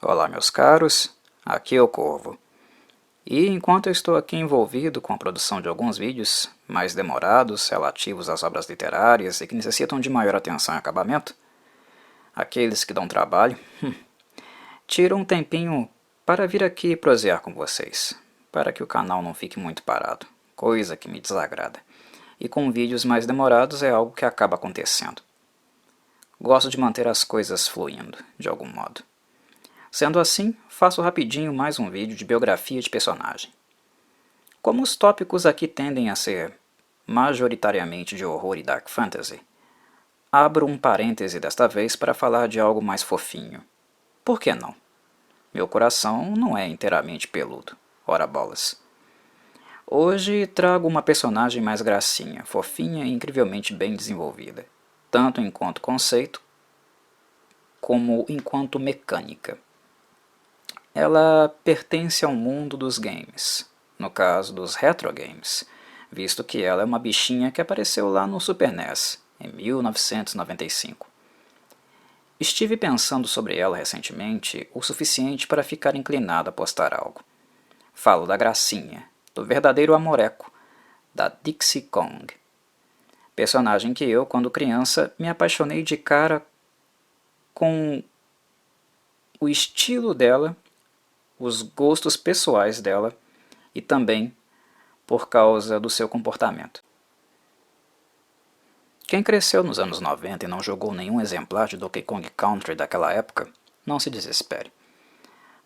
Olá, meus caros, aqui é o Corvo. E enquanto eu estou aqui envolvido com a produção de alguns vídeos mais demorados relativos às obras literárias e que necessitam de maior atenção e acabamento, aqueles que dão trabalho, tiro um tempinho para vir aqui prosear com vocês, para que o canal não fique muito parado, coisa que me desagrada. E com vídeos mais demorados é algo que acaba acontecendo. Gosto de manter as coisas fluindo, de algum modo. Sendo assim, faço rapidinho mais um vídeo de biografia de personagem. Como os tópicos aqui tendem a ser majoritariamente de horror e dark fantasy, abro um parêntese desta vez para falar de algo mais fofinho. Por que não? Meu coração não é inteiramente peludo, ora bolas. Hoje trago uma personagem mais gracinha, fofinha e incrivelmente bem desenvolvida, tanto enquanto conceito como enquanto mecânica. Ela pertence ao mundo dos games, no caso dos retro games, visto que ela é uma bichinha que apareceu lá no Super NES, em 1995. Estive pensando sobre ela recentemente o suficiente para ficar inclinado a postar algo. Falo da gracinha, do verdadeiro amoreco, da Dixie Kong. Personagem que eu, quando criança, me apaixonei de cara com o estilo dela, os gostos pessoais dela e também por causa do seu comportamento. Quem cresceu nos anos 90 e não jogou nenhum exemplar de Donkey Kong Country daquela época, não se desespere.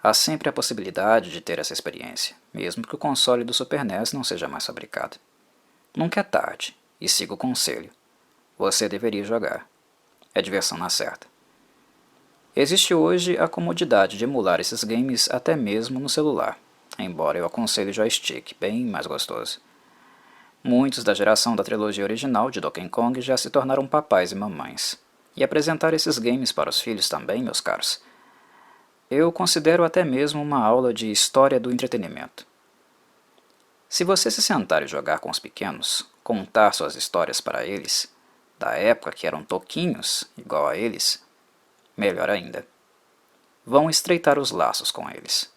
Há sempre a possibilidade de ter essa experiência, mesmo que o console do Super NES não seja mais fabricado. Nunca é tarde, e siga o conselho. Você deveria jogar. É diversão na certa. Existe hoje a comodidade de emular esses games até mesmo no celular, embora eu aconselhe o joystick, bem mais gostoso. Muitos da geração da trilogia original de Donkey Kong já se tornaram papais e mamães, e apresentar esses games para os filhos também, meus caros, eu considero até mesmo uma aula de história do entretenimento. Se você se sentar e jogar com os pequenos, contar suas histórias para eles, da época que eram toquinhos, igual a eles, melhor ainda. Vão estreitar os laços com eles.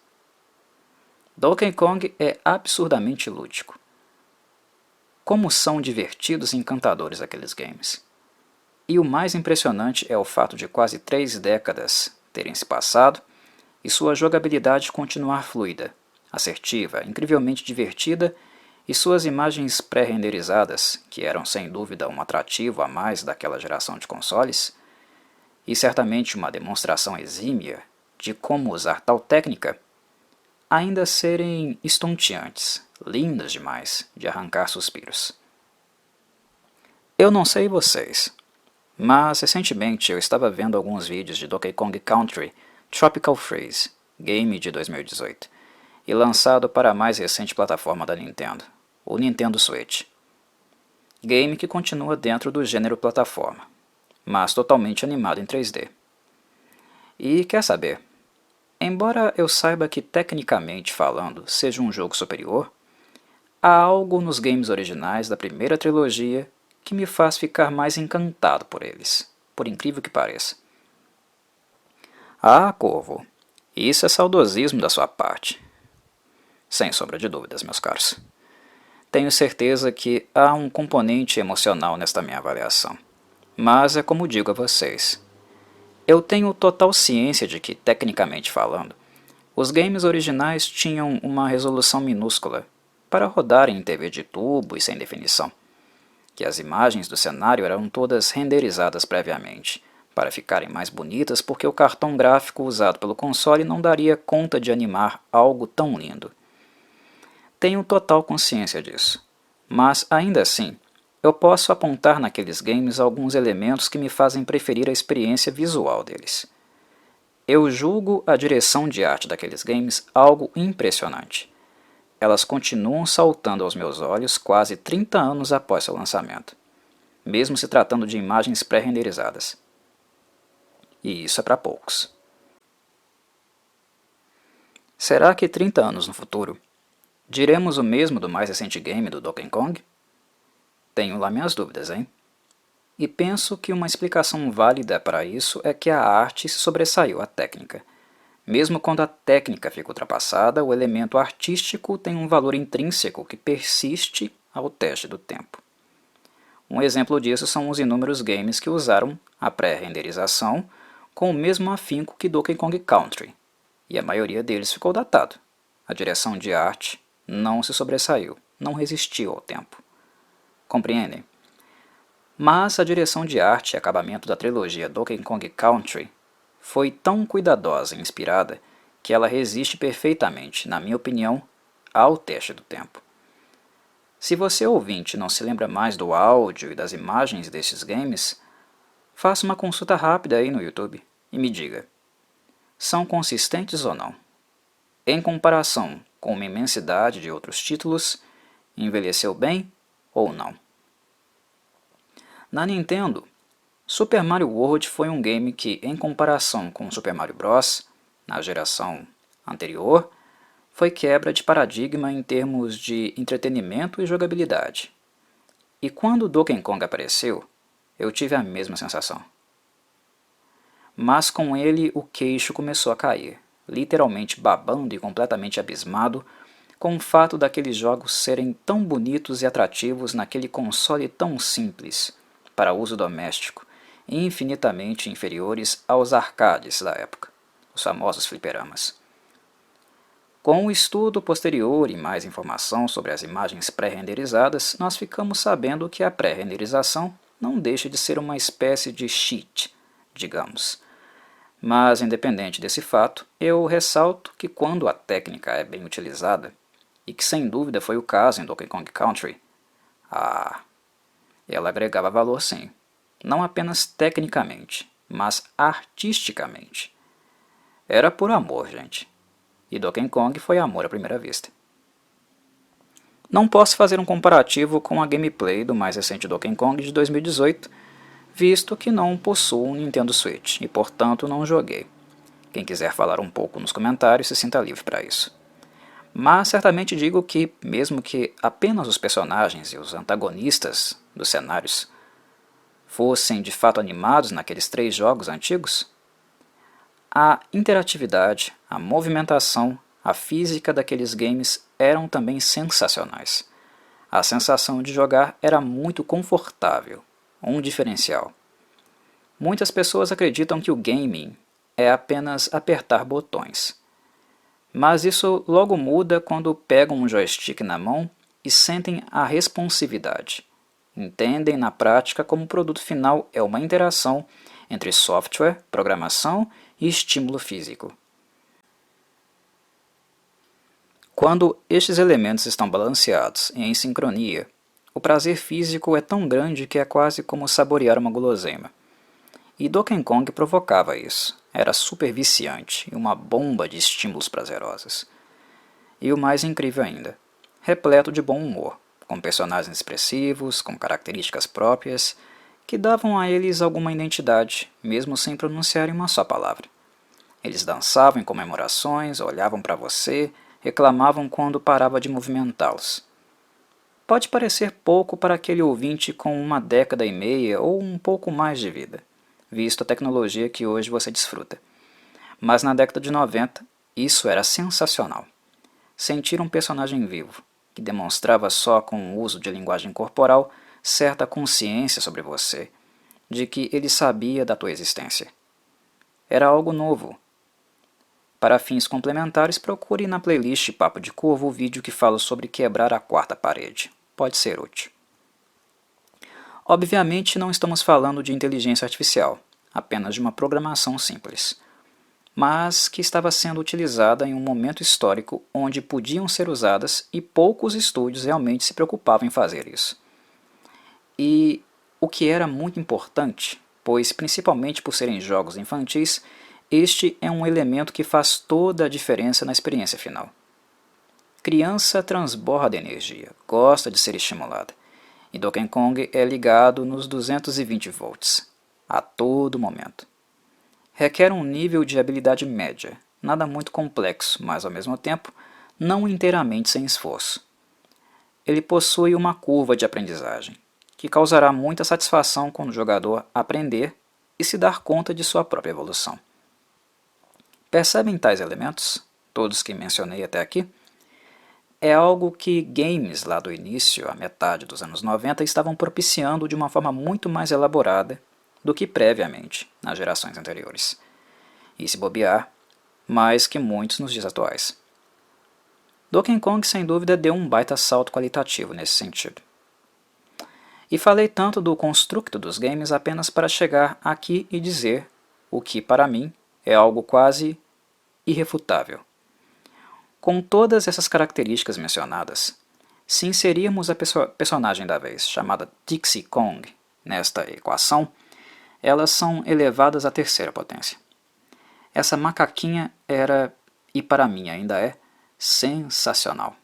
Donkey Kong é absurdamente lúdico. Como são divertidos e encantadores aqueles games. E o mais impressionante é o fato de quase 3 décadas terem se passado e sua jogabilidade continuar fluida, assertiva, incrivelmente divertida e suas imagens pré-renderizadas, que eram sem dúvida um atrativo a mais daquela geração de consoles, e certamente uma demonstração exímia de como usar tal técnica, ainda serem estonteantes, lindas demais de arrancar suspiros. Eu não sei vocês, mas recentemente eu estava vendo alguns vídeos de Donkey Kong Country Tropical Freeze, game de 2018, e lançado para a mais recente plataforma da Nintendo, o Nintendo Switch. Game que continua dentro do gênero plataforma, mas totalmente animado em 3D. E quer saber? Embora eu saiba que tecnicamente falando seja um jogo superior, há algo nos games originais da primeira trilogia que me faz ficar mais encantado por eles, por incrível que pareça. Ah, Corvo, isso é saudosismo da sua parte. Sem sombra de dúvidas, meus caros. Tenho certeza que há um componente emocional nesta minha avaliação. Mas é como digo a vocês. Eu tenho total ciência de que, tecnicamente falando, os games originais tinham uma resolução minúscula para rodarem em TV de tubo e sem definição, que as imagens do cenário eram todas renderizadas previamente, para ficarem mais bonitas porque o cartão gráfico usado pelo console não daria conta de animar algo tão lindo. Tenho total consciência disso, mas ainda assim, eu posso apontar naqueles games alguns elementos que me fazem preferir a experiência visual deles. Eu julgo a direção de arte daqueles games algo impressionante. Elas continuam saltando aos meus olhos quase 30 anos após seu lançamento, mesmo se tratando de imagens pré-renderizadas. E isso é para poucos. Será que 30 anos no futuro, diremos o mesmo do mais recente game do Donkey Kong? Tenho lá minhas dúvidas, hein? E penso que uma explicação válida para isso é que a arte se sobressaiu à técnica, Mesmo quando a técnica fica ultrapassada, o elemento artístico tem um valor intrínseco que persiste ao teste do tempo. Um exemplo disso são os inúmeros games que usaram a pré-renderização com o mesmo afinco que Donkey Kong Country, e a maioria deles ficou datado. A direção de arte não se sobressaiu, não resistiu ao tempo. Compreendem? Mas a direção de arte e acabamento da trilogia Donkey Kong Country foi tão cuidadosa e inspirada que ela resiste perfeitamente, na minha opinião, ao teste do tempo. Se você ouvinte não se lembra mais do áudio e das imagens destes games, faça uma consulta rápida aí no YouTube e me diga, são consistentes ou não? Em comparação com uma imensidade de outros títulos, envelheceu bem ou não? Na Nintendo, Super Mario World foi um game que, em comparação com Super Mario Bros., na geração anterior, foi quebra de paradigma em termos de entretenimento e jogabilidade. E quando Donkey Kong apareceu, eu tive a mesma sensação. Mas com ele o queixo começou a cair, literalmente babando e completamente abismado com o fato daqueles jogos serem tão bonitos e atrativos naquele console tão simples para uso doméstico e infinitamente inferiores aos arcades da época, os famosos fliperamas. Com o estudo posterior e mais informação sobre as imagens pré-renderizadas, nós ficamos sabendo que a pré-renderização não deixa de ser uma espécie de cheat, digamos. Mas, independente desse fato, eu ressalto que quando a técnica é bem utilizada, e que sem dúvida foi o caso em Donkey Kong Country, ela agregava valor sim, não apenas tecnicamente, mas artisticamente. Era por amor, gente. E Donkey Kong foi amor à primeira vista. Não posso fazer um comparativo com a gameplay do mais recente Donkey Kong de 2018, visto que não possuo um Nintendo Switch e portanto não joguei. Quem quiser falar um pouco nos comentários se sinta livre para isso. Mas certamente digo que, mesmo que apenas os personagens e os antagonistas dos cenários fossem de fato animados naqueles 3 jogos antigos, a interatividade, a movimentação, a física daqueles games eram também sensacionais. A sensação de jogar era muito confortável, um diferencial. Muitas pessoas acreditam que o gaming é apenas apertar botões. Mas isso logo muda quando pegam um joystick na mão e sentem a responsividade. Entendem na prática como o produto final é uma interação entre software, programação e estímulo físico. Quando estes elementos estão balanceados e em sincronia, o prazer físico é tão grande que é quase como saborear uma guloseima. E Donkey Kong provocava isso. Era super viciante e uma bomba de estímulos prazerosos. E o mais incrível ainda, repleto de bom humor, com personagens expressivos, com características próprias, que davam a eles alguma identidade, mesmo sem pronunciarem uma só palavra. Eles dançavam em comemorações, olhavam para você, reclamavam quando parava de movimentá-los. Pode parecer pouco para aquele ouvinte com 1,5 décadas ou um pouco mais de vida, visto a tecnologia que hoje você desfruta. Mas na década de 90, isso era sensacional. Sentir um personagem vivo, que demonstrava só com o uso de linguagem corporal certa consciência sobre você, de que ele sabia da tua existência. Era algo novo. Para fins complementares, procure na playlist Papo de Corvo o vídeo que fala sobre quebrar a quarta parede. Pode ser útil. Obviamente não estamos falando de inteligência artificial, apenas de uma programação simples, mas que estava sendo utilizada em um momento histórico onde podiam ser usadas e poucos estúdios realmente se preocupavam em fazer isso. E o que era muito importante, pois principalmente por serem jogos infantis, este é um elemento que faz toda a diferença na experiência final. Criança transborda energia, gosta de ser estimulada, e Donkey Kong é ligado nos 220 volts, a todo momento. Requer um nível de habilidade média, nada muito complexo, mas ao mesmo tempo não inteiramente sem esforço. Ele possui uma curva de aprendizagem, que causará muita satisfação quando o jogador aprender e se dar conta de sua própria evolução. Percebem tais elementos, todos que mencionei até aqui? É algo que games lá do início, à metade dos anos 90, estavam propiciando de uma forma muito mais elaborada do que previamente nas gerações anteriores. E se bobear, mais que muitos nos dias atuais. Donkey Kong sem dúvida deu um baita salto qualitativo nesse sentido. E falei tanto do construto dos games apenas para chegar aqui e dizer o que para mim é algo quase irrefutável. Com todas essas características mencionadas, se inserirmos a personagem da vez, chamada Dixie Kong, nesta equação, elas são elevadas à terceira potência. Essa macaquinha era, e para mim ainda é, sensacional.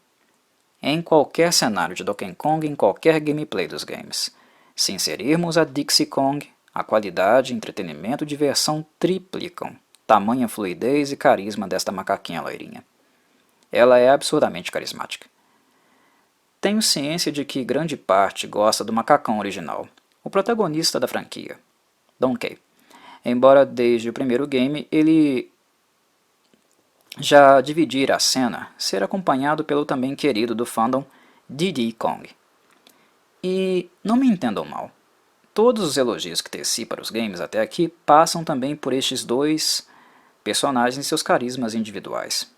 Em qualquer cenário de Donkey Kong, em qualquer gameplay dos games, se inserirmos a Dixie Kong, a qualidade, entretenimento e diversão triplicam, tamanha fluidez e carisma desta macaquinha loirinha. Ela é absurdamente carismática. Tenho ciência de que grande parte gosta do macacão original, o protagonista da franquia, Donkey. Embora desde o primeiro game ele já dividira a cena, ser acompanhado pelo também querido do fandom Diddy Kong. E não me entendam mal, todos os elogios que teci para os games até aqui passam também por estes dois personagens e seus carismas individuais.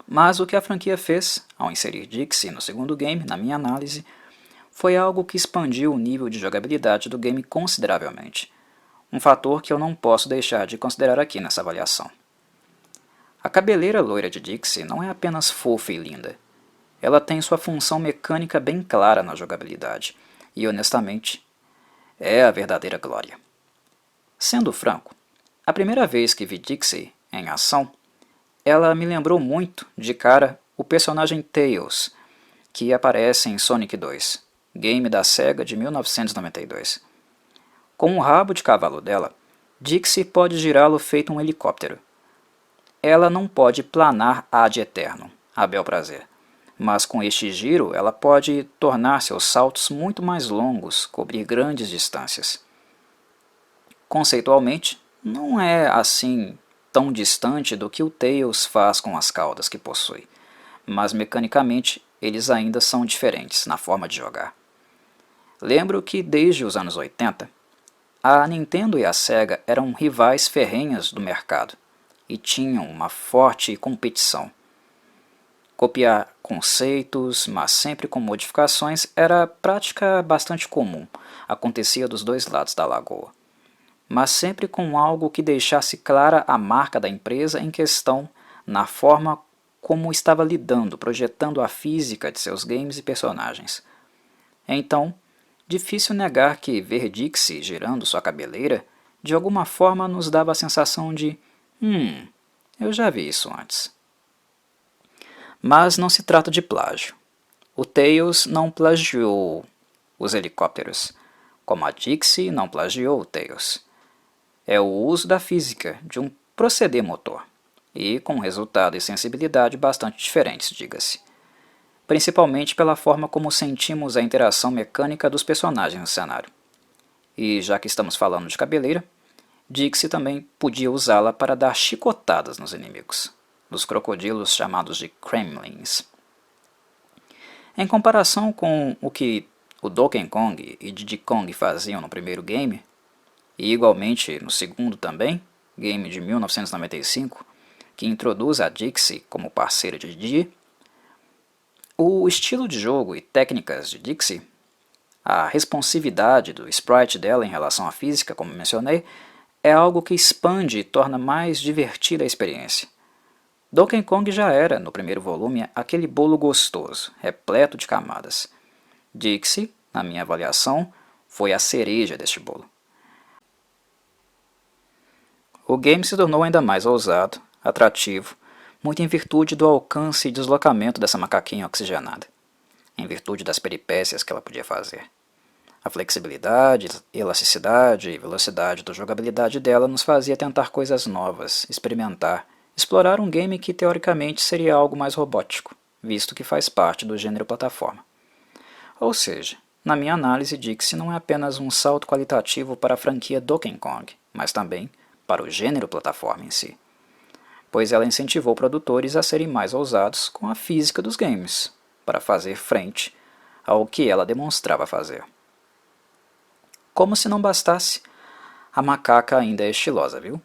Mas o que a franquia fez, ao inserir Dixie no segundo game, na minha análise, foi algo que expandiu o nível de jogabilidade do game consideravelmente, um fator que eu não posso deixar de considerar aqui nessa avaliação. A cabeleira loira de Dixie não é apenas fofa e linda, ela tem sua função mecânica bem clara na jogabilidade, e honestamente, é a verdadeira glória. Sendo franco, a primeira vez que vi Dixie em ação, ela me lembrou muito, de cara, o personagem Tails, que aparece em Sonic 2, game da Sega de 1992. Com o rabo de cavalo dela, Dixie pode girá-lo feito um helicóptero. Ela não pode planar ad eternum, a bel prazer, mas com este giro ela pode tornar seus saltos muito mais longos, cobrir grandes distâncias. Conceitualmente, não é assim tão distante do que o Tails faz com as caudas que possui, mas mecanicamente eles ainda são diferentes na forma de jogar. Lembro que desde os anos 80, a Nintendo e a Sega eram rivais ferrenhas do mercado e tinham uma forte competição. Copiar conceitos, mas sempre com modificações, era prática bastante comum, acontecia dos dois lados da lagoa, mas sempre com algo que deixasse clara a marca da empresa em questão na forma como estava lidando, projetando a física de seus games e personagens. Então, difícil negar que ver Dixie girando sua cabeleira de alguma forma nos dava a sensação de eu já vi isso antes. Mas não se trata de plágio. O Tails não plagiou os helicópteros, como a Dixie não plagiou o Tails. É o uso da física de um proceder motor, e com resultado e sensibilidade bastante diferentes, diga-se. Principalmente pela forma como sentimos a interação mecânica dos personagens no cenário. E já que estamos falando de cabeleira, Dixie também podia usá-la para dar chicotadas nos inimigos, dos crocodilos chamados de Kremlins. Em comparação com o que o Donkey Kong e Diddy Kong faziam no primeiro game, e igualmente no segundo também, game de 1995, que introduz a Dixie como parceira de Diddy, o estilo de jogo e técnicas de Dixie, a responsividade do sprite dela em relação à física, como mencionei, é algo que expande e torna mais divertida a experiência. Donkey Kong já era, no primeiro volume, aquele bolo gostoso, repleto de camadas. Dixie, na minha avaliação, foi a cereja deste bolo. O game se tornou ainda mais ousado, atrativo, muito em virtude do alcance e deslocamento dessa macaquinha oxigenada, em virtude das peripécias que ela podia fazer. A flexibilidade, elasticidade e velocidade da jogabilidade dela nos fazia tentar coisas novas, experimentar, explorar um game que teoricamente seria algo mais robótico, visto que faz parte do gênero plataforma. Ou seja, na minha análise, Dixie não é apenas um salto qualitativo para a franquia Donkey Kong, mas também para o gênero plataforma em si. pois ela incentivou produtores a serem mais ousados com a física dos games, para fazer frente ao que ela demonstrava fazer. Como se não bastasse, a macaca ainda é estilosa, viu?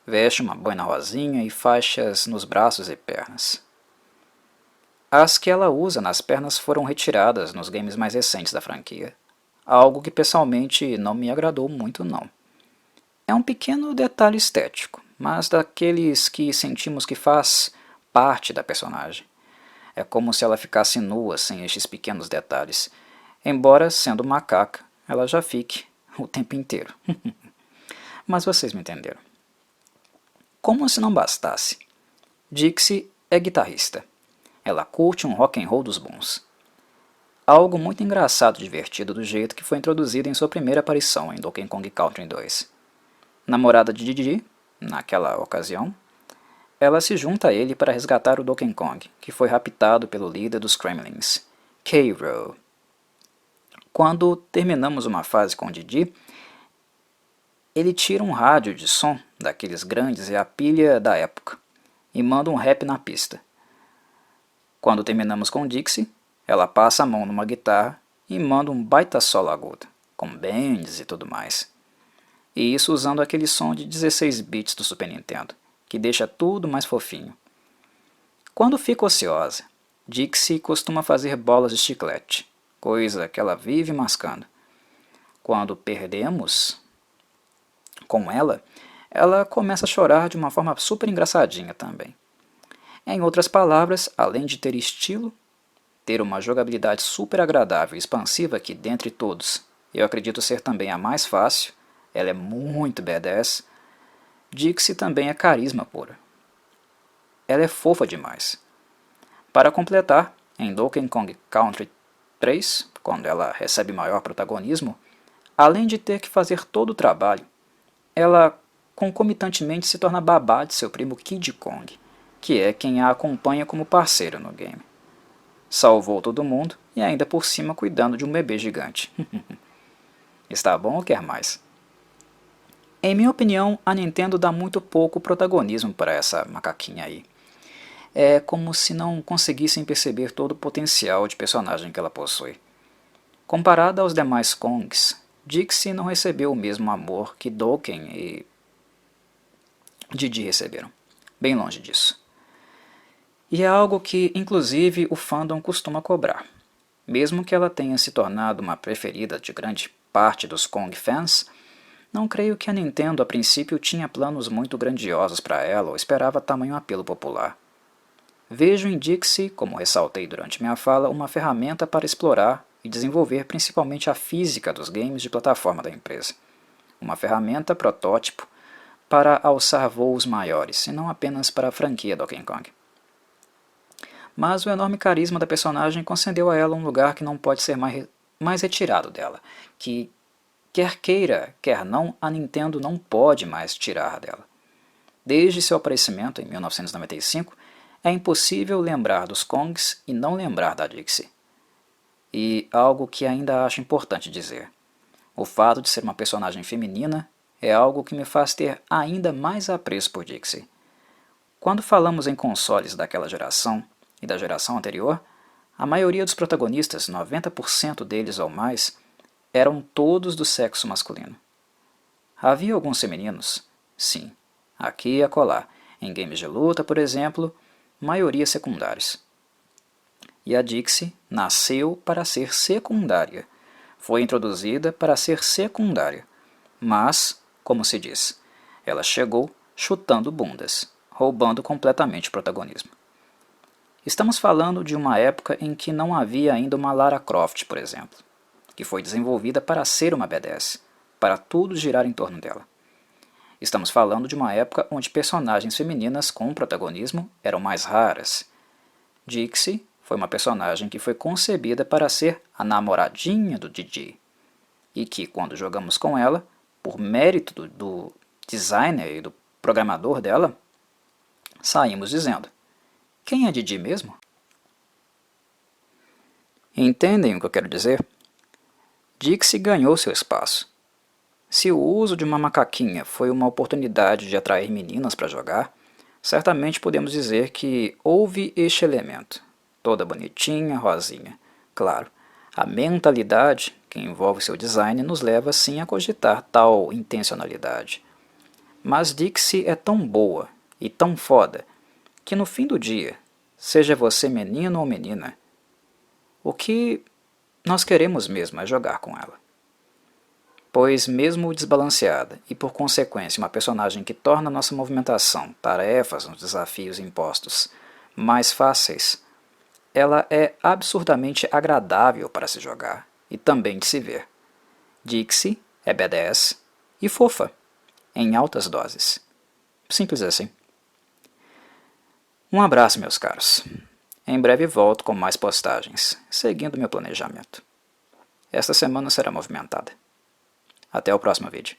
Veste uma boina rosinha e faixas nos braços e pernas. As que ela usa nas pernas foram retiradas nos games mais recentes da franquia, algo que pessoalmente não me agradou muito não. É um pequeno detalhe estético, mas daqueles que sentimos que faz parte da personagem. É como se ela ficasse nua sem estes pequenos detalhes, embora, sendo macaca, ela já fique o tempo inteiro. Mas vocês me entenderam. Como se não bastasse, Dixie é guitarrista. Ela curte um rock and roll dos bons. Algo muito engraçado e divertido do jeito que foi introduzido em sua primeira aparição em Donkey Kong Country 2. Namorada de Didi, naquela ocasião, ela se junta a ele para resgatar o Donkey Kong, que foi raptado pelo líder dos Kremlins, K-Rool. Quando terminamos uma fase com Didi, ele tira um rádio de som daqueles grandes e a pilha da época e manda um rap na pista. Quando terminamos com Dixie, ela passa a mão numa guitarra e manda um baita solo agudo, com bends e tudo mais. E isso usando aquele som de 16 bits do Super Nintendo, que deixa tudo mais fofinho. Quando fica ociosa, Dixie costuma fazer bolas de chiclete, coisa que ela vive mascando. Quando perdemos com ela, ela começa a chorar de uma forma super engraçadinha também. Em outras palavras, além de ter estilo, ter uma jogabilidade super agradável e expansiva que, dentre todos, eu acredito ser também a mais fácil, ela é muito badass, Dixie também é carisma pura. Ela é fofa demais. Para completar, em Donkey Kong Country 3, quando ela recebe maior protagonismo, além de ter que fazer todo o trabalho, ela concomitantemente se torna babá de seu primo Kid Kong, que é quem a acompanha como parceiro no game. Salvou todo mundo e ainda por cima cuidando de um bebê gigante. Está bom ou quer mais? Em minha opinião, a Nintendo dá muito pouco protagonismo para essa macaquinha aí. É como se não conseguissem perceber todo o potencial de personagem que ela possui. Comparada aos demais Kongs, Dixie não recebeu o mesmo amor que Donkey e Didi receberam. Bem longe disso. E é algo que, inclusive, o fandom costuma cobrar. Mesmo que ela tenha se tornado uma preferida de grande parte dos Kong fans, não creio que a Nintendo a princípio tinha planos muito grandiosos para ela ou esperava tamanho apelo popular. Vejo em Dixie, como ressaltei durante minha fala, uma ferramenta para explorar e desenvolver principalmente a física dos games de plataforma da empresa. Uma ferramenta protótipo para alçar voos maiores, e não apenas para a franquia Donkey Kong. Mas o enorme carisma da personagem concedeu a ela um lugar que não pode ser mais retirado dela, que, quer queira, quer não, a Nintendo não pode mais tirar dela. Desde seu aparecimento em 1995, é impossível lembrar dos Kongs e não lembrar da Dixie. E algo que ainda acho importante dizer. O fato de ser uma personagem feminina é algo que me faz ter ainda mais apreço por Dixie. Quando falamos em consoles daquela geração e da geração anterior, a maioria dos protagonistas, 90% deles ou mais, eram todos do sexo masculino. Havia alguns femininos? Sim, aqui e acolá, em games de luta, por exemplo, maioria secundários. E a Dixie nasceu para ser secundária. Foi introduzida para ser secundária. Mas, como se diz, ela chegou chutando bundas, roubando completamente o protagonismo. Estamos falando de uma época em que não havia ainda uma Lara Croft, por exemplo, que foi desenvolvida para ser uma badass, para tudo girar em torno dela. Estamos falando de uma época onde personagens femininas com protagonismo eram mais raras. Dixie foi uma personagem que foi concebida para ser a namoradinha do Didi, e que, quando jogamos com ela, por mérito do designer e do programador dela, saímos dizendo: quem é Didi mesmo? Entendem o que eu quero dizer? Dixie ganhou seu espaço. Se o uso de uma macaquinha foi uma oportunidade de atrair meninas para jogar, certamente podemos dizer que houve este elemento, toda bonitinha, rosinha. Claro, a mentalidade que envolve seu design nos leva sim a cogitar tal intencionalidade. Mas Dixie é tão boa e tão foda que no fim do dia, seja você menino ou menina, o que nós queremos mesmo é jogar com ela. Pois mesmo desbalanceada e por consequência uma personagem que torna nossa movimentação, tarefas, nos desafios impostos mais fáceis, ela é absurdamente agradável para se jogar e também de se ver. Dixie é badass e fofa, em altas doses. Simples assim. Um abraço, meus caros. Em breve volto com mais postagens, seguindo meu planejamento. Esta semana será movimentada. Até o próximo vídeo.